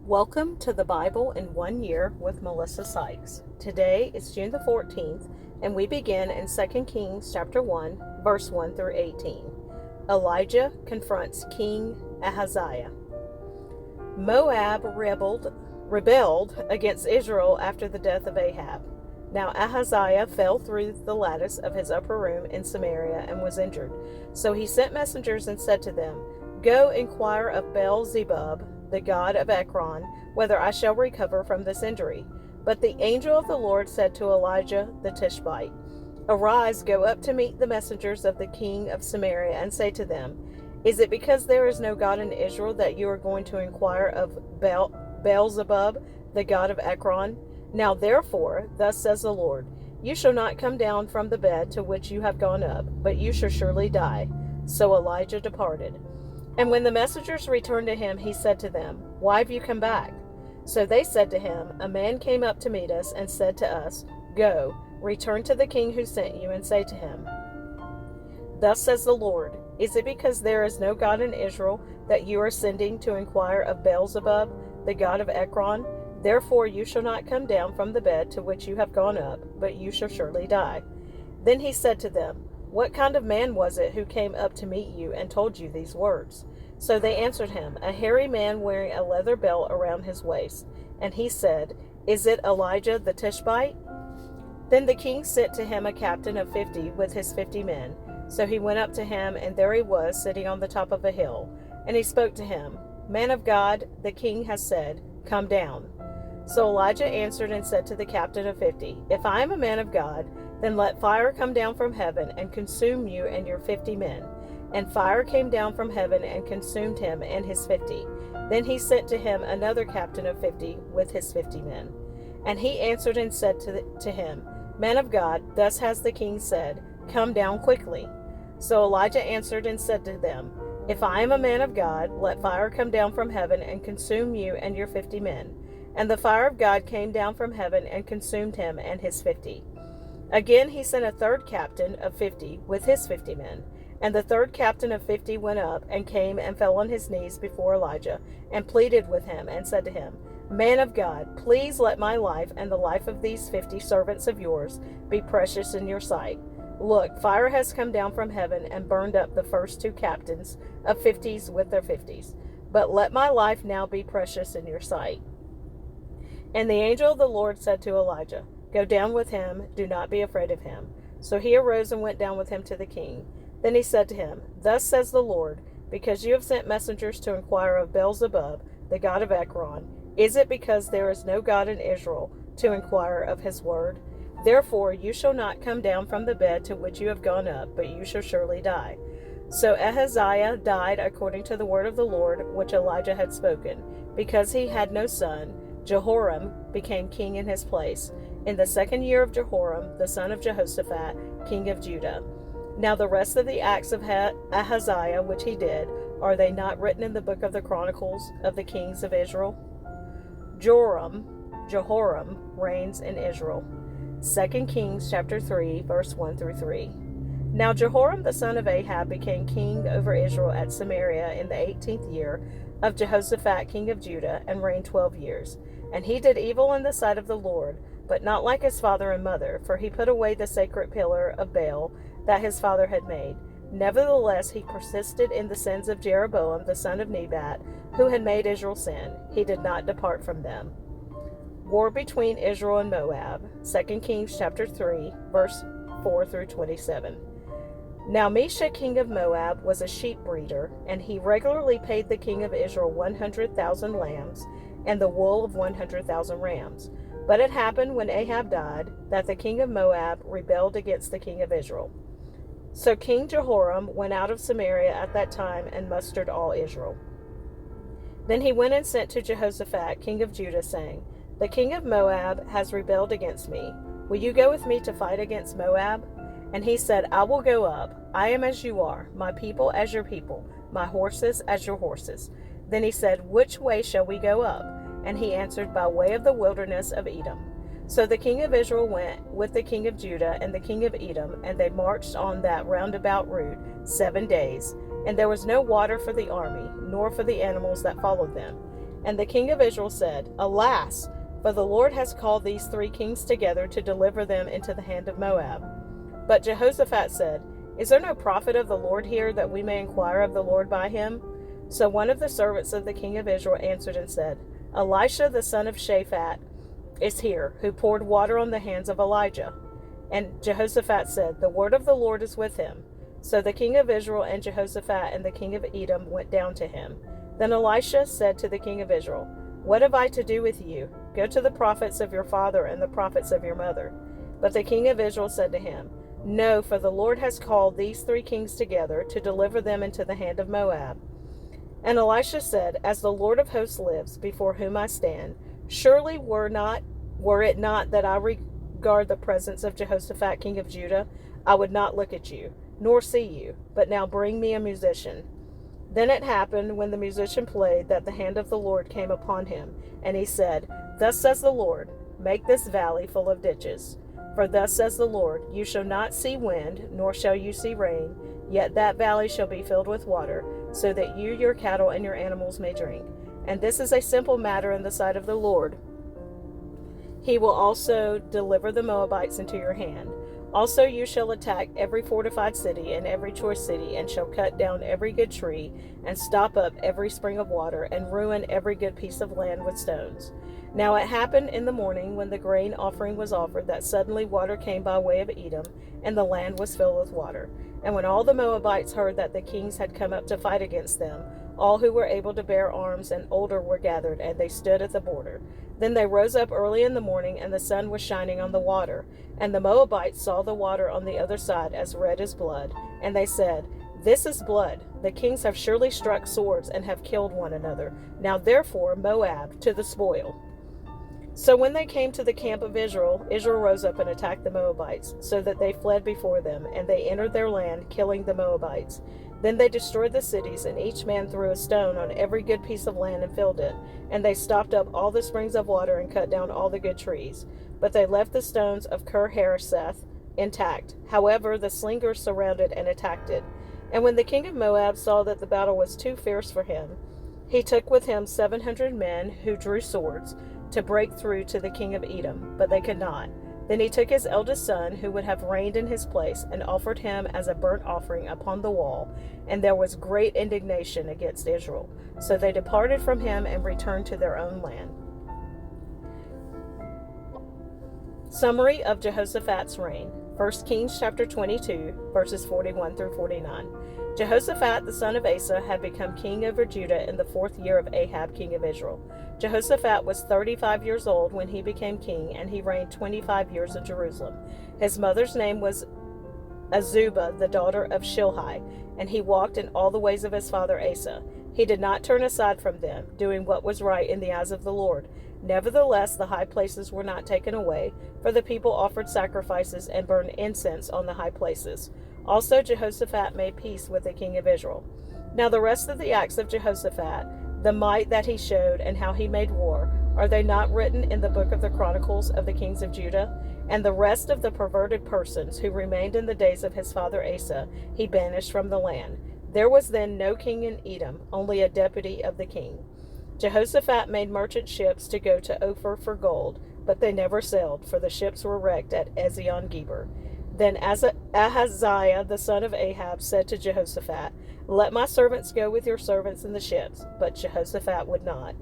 Welcome to the Bible in 1 Year with Melissa Sykes. Today is June the 14th, and we begin in 2 Kings chapter 1, verse 1 through 18. Elijah confronts King Ahaziah. Moab rebelled against Israel after the death of Ahab. Now Ahaziah fell through the lattice of his upper room in Samaria and was injured. So he sent messengers and said to them, "Go inquire of Baal-zebub, the god of Ekron, whether I shall recover from this injury." But the angel of the Lord said to Elijah the Tishbite, "Arise, go up to meet the messengers of the king of Samaria, and say to them, Is it because there is no God in Israel that you are going to inquire of Baal-zebub, the god of Ekron? Now therefore, thus says the Lord, you shall not come down from the bed to which you have gone up, but you shall surely die." So Elijah departed. And when the messengers returned to him, he said to them, "Why have you come back?" So they said to him, "A man came up to meet us and said to us, 'Go, return to the king who sent you, and say to him, Thus says the Lord, is it because there is no God in Israel that you are sending to inquire of Baal-zebub, the god of Ekron? Therefore you shall not come down from the bed to which you have gone up, but you shall surely die.' Then he said to them, What kind of man was it who came up to meet you and told you these words?" So they answered him, "A hairy man wearing a leather belt around his waist." And he said, "Is it Elijah the Tishbite?" Then the king sent to him a captain of 50 with his 50 men. So he went up to him, and there he was, sitting on the top of a hill. And he spoke to him, "Man of God, the king has said, 'Come down.'" So Elijah answered and said to the captain of 50, "If I am a man of God, then let fire come down from heaven and consume you and your 50 men." And fire came down from heaven and consumed him and his 50. Then he sent to him another captain of 50 with his 50 men. And he answered and said to him, "Man of God, thus has the king said, 'Come down quickly.'" So Elijah answered and said to them, "If I am a man of God, let fire come down from heaven and consume you and your 50 men." And the fire of God came down from heaven and consumed him and his 50. Again he sent a third captain of 50 with his 50 men. And the third captain of 50 went up and came and fell on his knees before Elijah and pleaded with him and said to him, "Man of God, please let my life and the life of these 50 servants of yours be precious in your sight. Look, fire has come down from heaven and burned up the first two captains of 50s with their 50s. But let my life now be precious in your sight." And the angel of the Lord said to Elijah, "Go down with him, do not be afraid of him." So he arose and went down with him to the king. Then he said to him, "Thus says the Lord, because you have sent messengers to inquire of Baal-zebub, the god of Ekron, is it because there is no God in Israel to inquire of his word? Therefore you shall not come down from the bed to which you have gone up, but you shall surely die." So Ahaziah died according to the word of the Lord which Elijah had spoken. Because he had no son, Jehoram became king in his place, in the 2nd year of Jehoram, the son of Jehoshaphat, king of Judah. Now the rest of the acts of Ahaziah which he did, are they not written in the book of the Chronicles of the kings of Israel? Jehoram reigns in Israel. 2 Kings chapter 3, verse 1 through 3. Now Jehoram the son of Ahab became king over Israel at Samaria in the 18th year of Jehoshaphat king of Judah, and reigned 12 years. And he did evil in the sight of the Lord, but not like his father and mother, for he put away the sacred pillar of Baal that his father had made. Nevertheless, he persisted in the sins of Jeroboam the son of Nebat, who had made Israel sin. He did not depart from them. War between Israel and Moab. 2 Kings chapter 3, verse 4 through 27. Now Mesha king of Moab was a sheep breeder, and he regularly paid the king of Israel 100,000 lambs and the wool of 100,000 rams. But it happened when Ahab died that the king of Moab rebelled against the king of Israel. So King Jehoram went out of Samaria at that time and mustered all Israel. Then he went and sent to Jehoshaphat king of Judah, saying, "The king of Moab has rebelled against me. Will you go with me to fight against Moab?" And he said, "I will go up. I am as you are, my people as your people, my horses as your horses." Then he said, "Which way shall we go up?" And he answered, "By way of the wilderness of Edom." So the king of Israel went with the king of Judah and the king of Edom, and they marched on that roundabout route 7 days. And there was no water for the army, nor for the animals that followed them. And the king of Israel said, Alas! For the Lord has called these 3 kings together to deliver them into the hand of Moab. But Jehoshaphat said, Is there no prophet of the Lord here, that we may inquire of the Lord by him? So one of the servants of the king of Israel answered and said, Elisha the son of Shaphat is here, who poured water on the hands of Elijah. And Jehoshaphat said, The word of the Lord is with him. So the king of Israel and Jehoshaphat and the king of Edom went down to him. Then Elisha said to the king of Israel, What have I to do with you? Go to the prophets of your father and the prophets of your mother. But the king of Israel said to him, No, for the Lord has called these 3 kings together to deliver them into the hand of Moab. And Elisha said, As the Lord of hosts lives, before whom I stand, surely were it not that I regard the presence of Jehoshaphat king of Judah, I would not look at you, nor see you. But now bring me a musician. Then it happened, when the musician played, that the hand of the Lord came upon him, and he said, Thus says the Lord, Make this valley full of ditches. For thus says the Lord, You shall not see wind, nor shall you see rain, yet that valley shall be filled with water, so that you, your cattle, and your animals may drink. And this is a simple matter in the sight of the Lord. He will also deliver the Moabites into your hand. Also you shall attack every fortified city and every choice city, and shall cut down every good tree, and stop up every spring of water, and ruin every good piece of land with stones. Now it happened in the morning, when the grain offering was offered, that suddenly water came by way of Edom, and the land was filled with water. And when all the Moabites heard that the kings had come up to fight against them, all who were able to bear arms and older were gathered, and they stood at the border. Then they rose up early in the morning, and the sun was shining on the water. And the Moabites saw the water on the other side as red as blood. And they said, This is blood. The kings have surely struck swords and have killed one another. Now therefore, Moab, to the spoil. So when they came to the camp of Israel, Israel rose up and attacked the Moabites, so that they fled before them, and they entered their land, killing the Moabites. Then they destroyed the cities, and each man threw a stone on every good piece of land and filled it. And they stopped up all the springs of water and cut down all the good trees. But they left the stones of Ker-Hareseth intact. However, the slingers surrounded and attacked it. And when the king of Moab saw that the battle was too fierce for him, he took with him 700 men who drew swords to break through to the king of Edom, but they could not. Then he took his eldest son, who would have reigned in his place, and offered him as a burnt offering upon the wall, and there was great indignation against Israel. So they departed from him and returned to their own land. Summary of Jehoshaphat's reign. 1 Kings chapter 22, verses 41 through 49. Jehoshaphat the son of Asa had become king over Judah in the 4th year of Ahab king of Israel. Jehoshaphat was 35 years old when he became king, and he reigned 25 years in Jerusalem. His mother's name was Azubah, the daughter of Shilhi, and he walked in all the ways of his father Asa. He did not turn aside from them, doing what was right in the eyes of the Lord. Nevertheless, the high places were not taken away, for the people offered sacrifices and burned incense on the high places. Also Jehoshaphat made peace with the king of Israel. Now the rest of the acts of Jehoshaphat, the might that he showed, and how he made war, are they not written in the book of the Chronicles of the kings of Judah? And the rest of the perverted persons who remained in the days of his father Asa, he banished from the land. There was then no king in Edom, only a deputy of the king. Jehoshaphat made merchant ships to go to Ophir for gold, but they never sailed, for the ships were wrecked at Ezion-Geber. Then Ahaziah the son of Ahab said to Jehoshaphat, Let my servants go with your servants in the ships. But Jehoshaphat would not.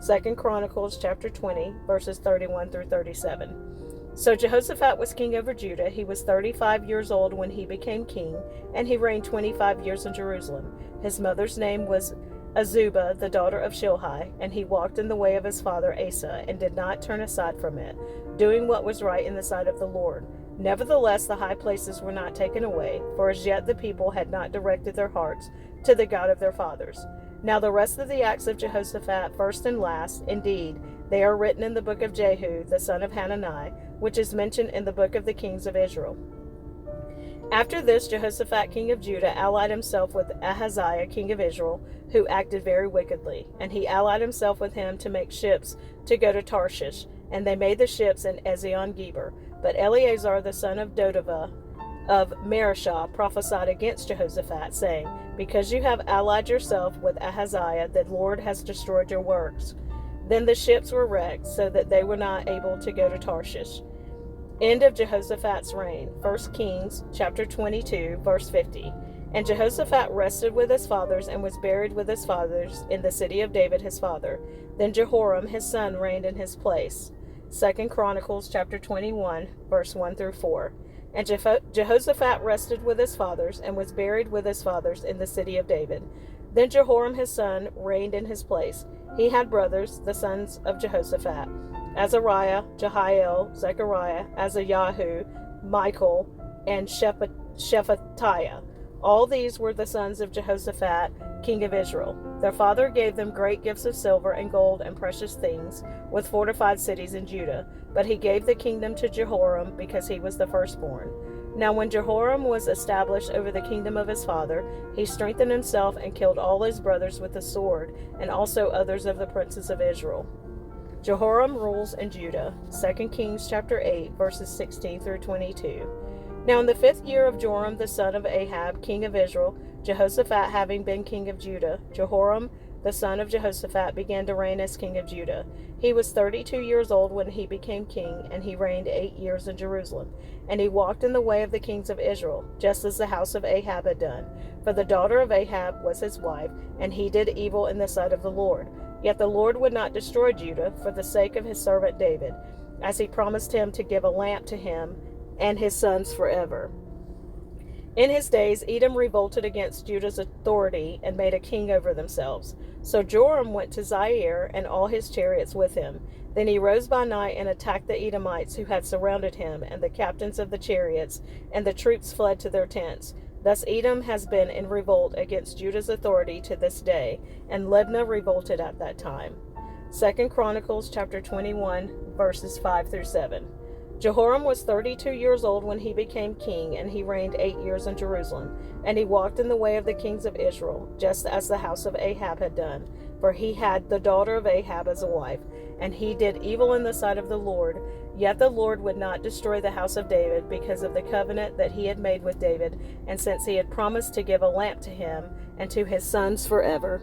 2 Chronicles chapter 20, verses 31 through 37. So Jehoshaphat was king over Judah. He was 35 years old when he became king, and he reigned 25 years in Jerusalem. His mother's name was Azubah, the daughter of Shilhi, and he walked in the way of his father Asa, and did not turn aside from it, doing what was right in the sight of the Lord. Nevertheless, the high places were not taken away, for as yet the people had not directed their hearts to the God of their fathers. Now the rest of the acts of Jehoshaphat, first and last, indeed, they are written in the book of Jehu, the son of Hanani, which is mentioned in the book of the kings of Israel. After this, Jehoshaphat king of Judah allied himself with Ahaziah king of Israel, who acted very wickedly. And he allied himself with him to make ships to go to Tarshish, and they made the ships in Ezion-Geber. But Eleazar the son of Dodavah of Mareshah prophesied against Jehoshaphat, saying, Because you have allied yourself with Ahaziah, the Lord has destroyed your works. Then the ships were wrecked, so that they were not able to go to Tarshish. End of Jehoshaphat's reign. 1 Kings chapter 22, verse 50. And Jehoshaphat rested with his fathers and was buried with his fathers in the city of David his father. Then Jehoram his son reigned in his place. 2 Chronicles chapter 21, verse 1 through 4. And Jehoshaphat rested with his fathers and was buried with his fathers in the city of David. Then Jehoram his son reigned in his place. He had brothers, the sons of Jehoshaphat: Azariah, Jehiel, Zechariah, Azayahu, Michael, and Shephatiah. All these were the sons of Jehoshaphat, king of Israel. Their father gave them great gifts of silver and gold and precious things, with fortified cities in Judah. But he gave the kingdom to Jehoram because he was the firstborn. Now when Jehoram was established over the kingdom of his father, he strengthened himself and killed all his brothers with the sword, and also others of the princes of Israel. Jehoram rules in Judah. 2 Kings chapter 8, verses 16 through 22. Now in the 5th year of Joram the son of Ahab, king of Israel, Jehoshaphat having been king of Judah, Jehoram the son of Jehoshaphat began to reign as king of Judah. He was 32 years old when he became king, and he reigned 8 years in Jerusalem. And he walked in the way of the kings of Israel, just as the house of Ahab had done. For the daughter of Ahab was his wife, and he did evil in the sight of the Lord. Yet the Lord would not destroy Judah for the sake of his servant David, as he promised him to give a lamp to him and his sons forever. In his days, Edom revolted against Judah's authority and made a king over themselves. So Joram went to Zaire and all his chariots with him. Then he rose by night and attacked the Edomites who had surrounded him, and the captains of the chariots, and the troops fled to their tents. Thus Edom has been in revolt against Judah's authority to this day, and Libnah revolted at that time. 2 Chronicles chapter 21, verses 5 through 7. Jehoram was 32 years old when he became king, and he reigned 8 years in Jerusalem. And he walked in the way of the kings of Israel, just as the house of Ahab had done. For he had the daughter of Ahab as a wife, and he did evil in the sight of the Lord. Yet the Lord would not destroy the house of David because of the covenant that he had made with David, and since he had promised to give a lamp to him and to his sons forever.